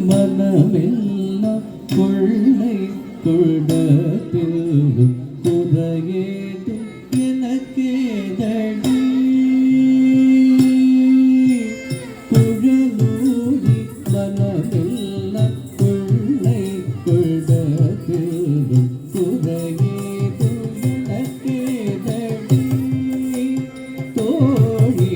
மனமெல்லாம் கொள்ளை கொள்டத்திலும் குறையேதும் எனக்கேதடி குழலூடி மனமெல்லாம் கொள்ளை கொள்டத்திலும் குறையேதும் எனக்கேதடி தோழி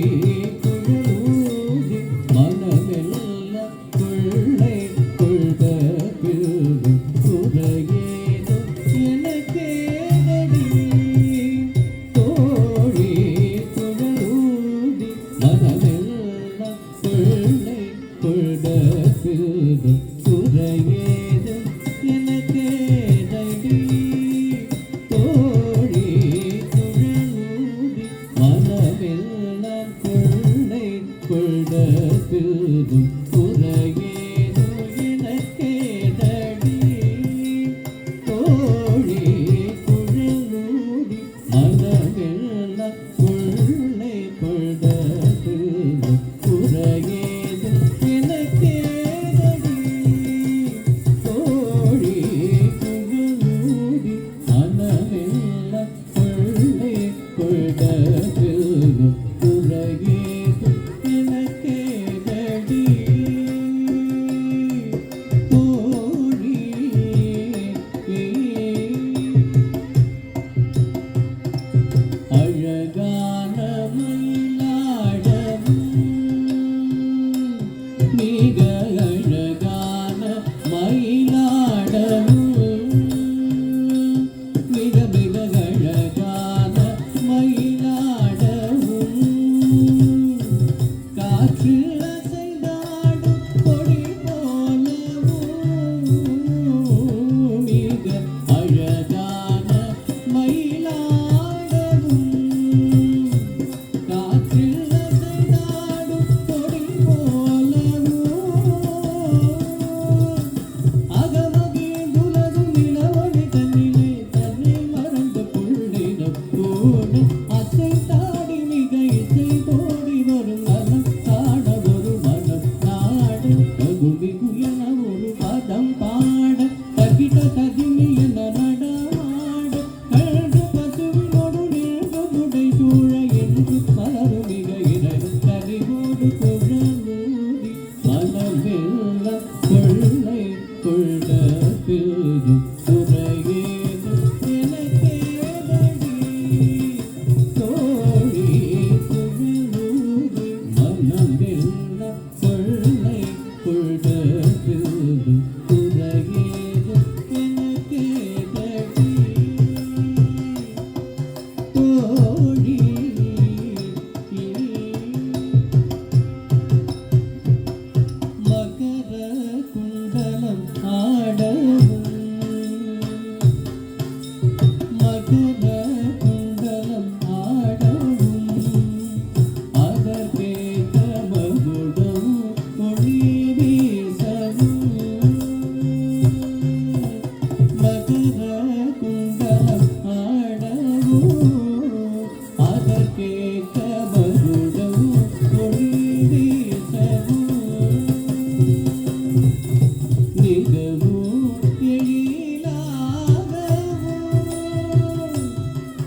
குழலூடி மனமெல்லாம் கொள்ளை கொள்டத்திலும் குறையேதும் எனக்கேதடி தோழி குழலூடி மனமெல்லாம் கொள்ளை கொள்டத்திலும் குறையேதும் எனக்கேதடி தோழி குழலூடி மனமெல்லாம் கொள்ளை கொள்டத்திலும் குறையேதும் எனக்கேதடி தோழி குழலூடி மனமெல்லாம் கொள்ளை கொள்டத்திலும் குறையேதும் எனக்கேதடி தோழி குழலூடி மனமெல்லாம் கொள்ளை கொள்டத்திலும் குறையேதும் எனக்கேதடி தோழி அழகான மயிலாடவும் மிக அழகான மயிலாடவும் மிக மிக அழகான மயிலாடவும் காற்றில் அசைந்தாடும் கொடி போலவும் மிக அழகான மயிலாடவும் காற்றில் அசைந்தாடும் கொடி போலவும் அகமகிழ் உலகும் நிலவொளி தன்னிலே தன்னை மறந்த புள்ளினம் போல அசைந்தாடி மிக இசை தோடி வரும் நலம் காண ஒரு மனம் நாடு தகுமிகு என ஒரு பதம் பாட தகிட தகிமி என நடமாட கழகு பசுவினோடு நின்று முடை சூழ என்று மலரும் மிக இறைவு கனிவோடு குழலூடி மனமெல்லாம் கொள்ளை கொள்டத்திலும் குறையேதும் எனக்கேதடி தோழி குழலூடி மனமெல்லாம் கொள்ளை கொள்டத்திலும் குறையேதும் எனக்கேதடி தோழி மகர குண்டலம் ஆடவும் மகர குண்டலம் ஆடவும் அதற்கேற்ற மகுடம் ஒளி வீசவும் மகர குண்டலம் ஆடவும் அதற்கேற்ற மகுடம் ஒளி வீசவும் மிகவும் எழிலாகவும்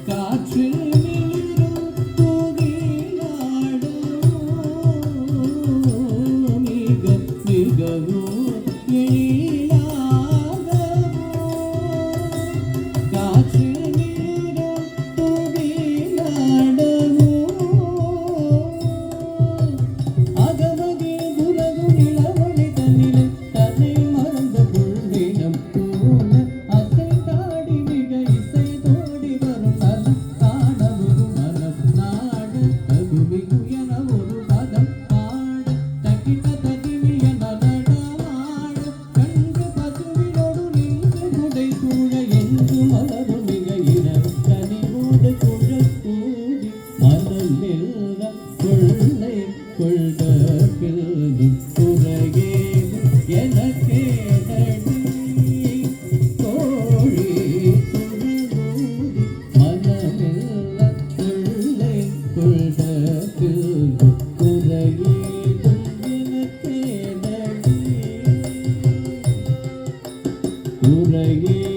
காற்றில் மிளிரும் தூகிலாடும் மிகவும் எழிலாகவும் காற்றில் மிளிரும் தூகிலாடவும் அகமகிழ் உலகும் நிலவொளி தன்னிலே தன்னை மறந்த புள்ளினம் போல அசைந்தாடி மிக இசை தோடி வரும் நலம் காண ஒரு மனம் நாடு தகுமிகு என ஒரு பதம் பாட தகிட தகிமி என நடமாட உரையே